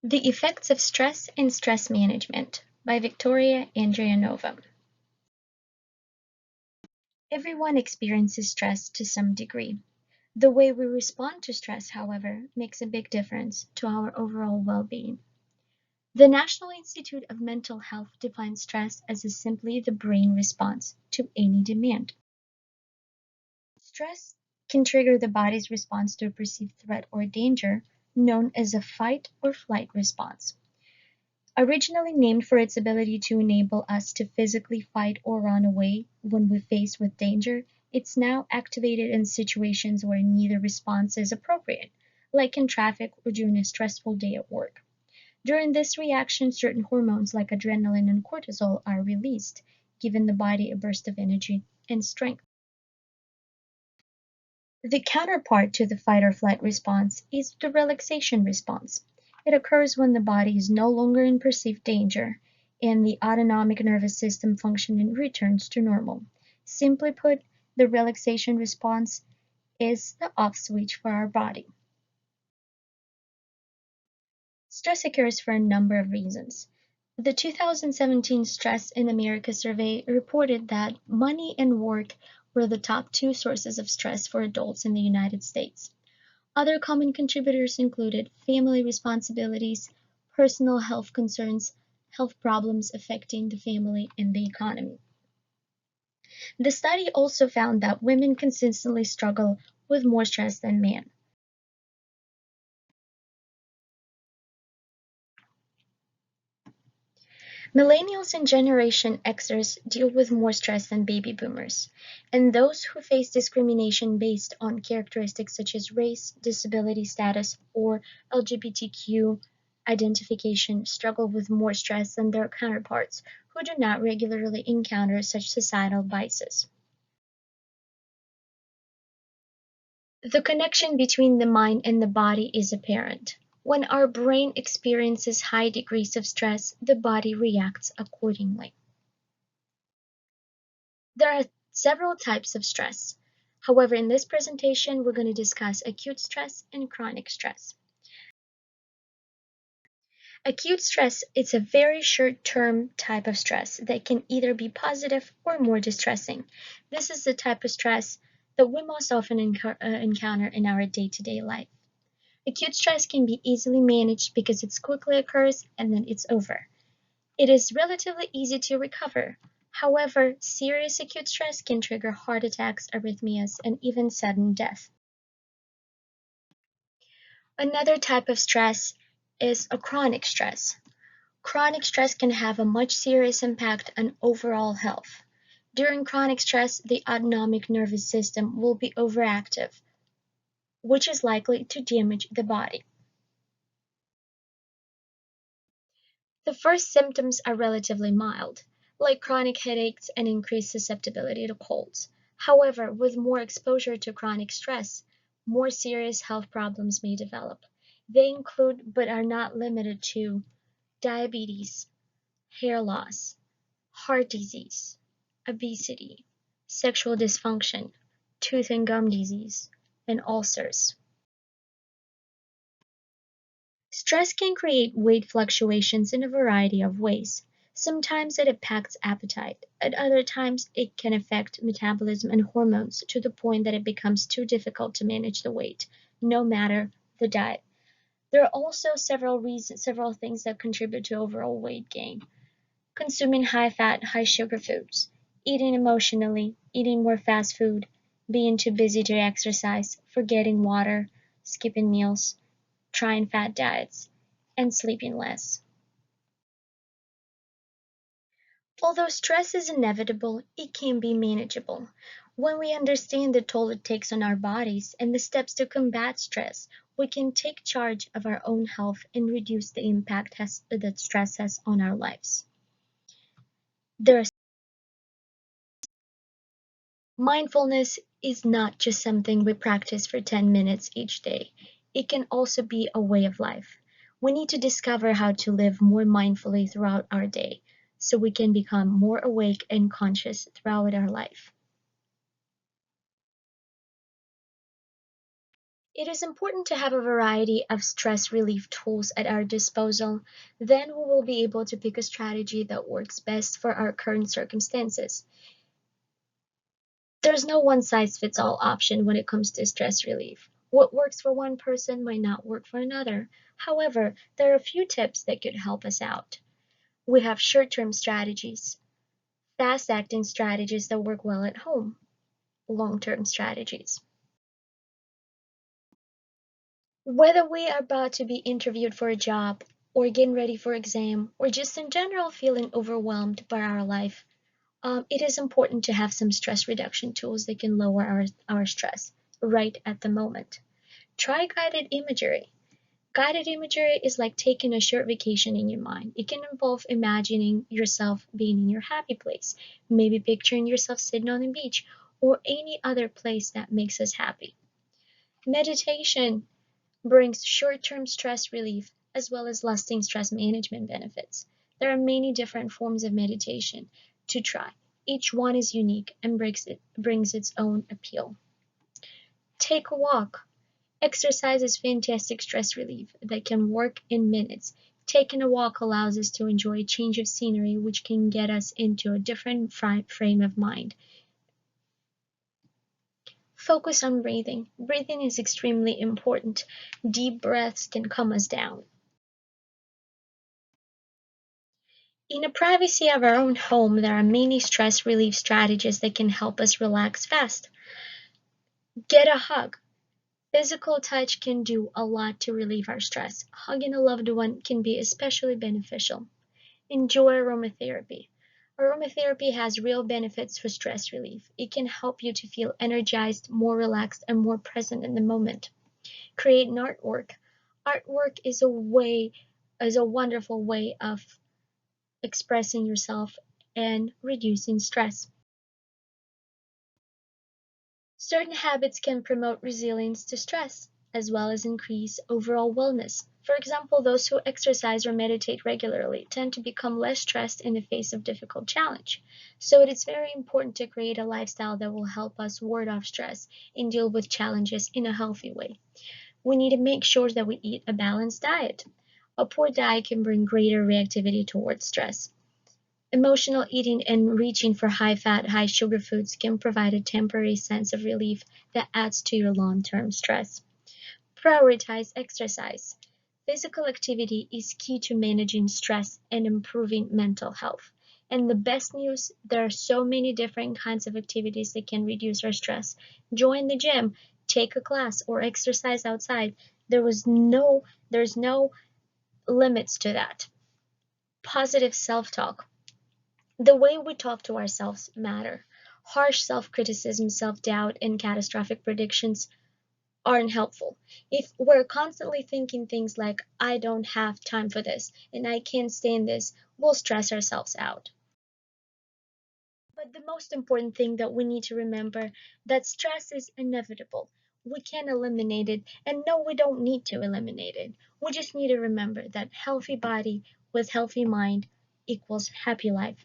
The Effects of Stress and Stress Management by Victoria Andrianova. Everyone experiences stress to some degree. The way we respond to stress, however, makes a big difference to our overall well-being. The National Institute of Mental Health defines stress as simply the brain response to any demand. Stress can trigger the body's response to a perceived threat or danger, known as a fight or flight response. Originally named for its ability to enable us to physically fight or run away when we're faced with danger, it's now activated in situations where neither response is appropriate, like in traffic or during a stressful day at work. During this reaction, certain hormones like adrenaline and cortisol are released, giving the body a burst of energy and strength. The counterpart to the fight or flight response is the relaxation response. It occurs when the body is no longer in perceived danger and the autonomic nervous system functioning returns to normal. Simply put, the relaxation response is the off switch for our body. Stress occurs for a number of reasons. The 2017 Stress in America survey reported that money and work were the top two sources of stress for adults in the United States. Other common contributors included family responsibilities, personal health concerns, health problems affecting the family, and the economy. The study also found that women consistently struggle with more stress than men. Millennials and Generation Xers deal with more stress than baby boomers, and those who face discrimination based on characteristics such as race, disability status, or LGBTQ identification struggle with more stress than their counterparts who do not regularly encounter such societal biases. The connection between the mind and the body is apparent. When our brain experiences high degrees of stress, the body reacts accordingly. There are several types of stress. However, in this presentation, we're going to discuss acute stress and chronic stress. Acute stress is a very short-term type of stress that can either be positive or more distressing. This is the type of stress that we most often encounter in our day-to-day life. Acute stress can be easily managed because it quickly occurs and then it's over. It is relatively easy to recover. However, serious acute stress can trigger heart attacks, arrhythmias, and even sudden death. Another type of stress is a chronic stress. Chronic stress can have a much serious impact on overall health. During chronic stress, the autonomic nervous system will be overactive, which is likely to damage the body. The first symptoms are relatively mild, like chronic headaches and increased susceptibility to colds. However, with more exposure to chronic stress, more serious health problems may develop. They include, but are not limited to, diabetes, hair loss, heart disease, obesity, sexual dysfunction, tooth and gum disease, and ulcers. Stress can create weight fluctuations in a variety of ways. Sometimes it impacts appetite. At other times, it can affect metabolism and hormones to the point that it becomes too difficult to manage the weight, no matter the diet. There are also several things that contribute to overall weight gain. Consuming high-fat, high-sugar foods, eating emotionally, eating more fast food, being too busy to exercise, forgetting water, skipping meals, trying fat diets, and sleeping less. Although stress is inevitable, it can be manageable. When we understand the toll it takes on our bodies and the steps to combat stress, we can take charge of our own health and reduce the impact that stress has on our lives. Mindfulness is not just something we practice for 10 minutes each day. It can also be a way of life. We need to discover how to live more mindfully throughout our day so we can become more awake and conscious throughout our life. It is important to have a variety of stress relief tools at our disposal. Then we will be able to pick a strategy that works best for our current circumstances. There's no one size fits all option when it comes to stress relief. What works for one person might not work for another. However, there are a few tips that could help us out. We have short-term strategies, fast-acting strategies that work well at home, long-term strategies. Whether we are about to be interviewed for a job, or getting ready for exam, or just in general feeling overwhelmed by our life, it is important to have some stress reduction tools that can lower our stress right at the moment. Try guided imagery. Guided imagery is like taking a short vacation in your mind. It can involve imagining yourself being in your happy place, maybe picturing yourself sitting on the beach, or any other place that makes us happy. Meditation brings short-term stress relief as well as lasting stress management benefits. There are many different forms of meditation to try. Each one is unique and brings its own appeal. Take a walk. Exercise is fantastic stress relief that can work in minutes. Taking a walk allows us to enjoy a change of scenery, which can get us into a different frame of mind. Focus on breathing. Breathing is extremely important. Deep breaths can calm us down. In the privacy of our own home, there are many stress relief strategies that can help us relax fast. Get a hug. Physical touch can do a lot to relieve our stress. Hugging a loved one can be especially beneficial. Enjoy aromatherapy. Aromatherapy has real benefits for stress relief. It can help you to feel energized, more relaxed, and more present in the moment. Create an artwork. Artwork is a wonderful way of expressing yourself and reducing stress. Certain habits can promote resilience to stress, as well as increase overall wellness. For example, those who exercise or meditate regularly tend to become less stressed in the face of difficult challenge. So it is very important to create a lifestyle that will help us ward off stress and deal with challenges in a healthy way. We need to make sure that we eat a balanced diet. A poor diet can bring greater reactivity towards stress. Emotional eating and reaching for high-fat, high-sugar foods can provide a temporary sense of relief that adds to your long-term stress. Prioritize exercise. Physical activity is key to managing stress and improving mental health. And the best news, there are so many different kinds of activities that can reduce our stress. Join the gym, take a class, or exercise outside. There's no limits to that. Positive self-talk. The way we talk to ourselves matter. Harsh self-criticism, self-doubt, and catastrophic predictions aren't helpful. If we're constantly thinking things like, I don't have time for this, and I can't stand this, we'll stress ourselves out. But the most important thing that we need to remember that stress is inevitable. We can eliminate it, and no, we don't need to eliminate it. We just need to remember that healthy body with healthy mind equals happy life.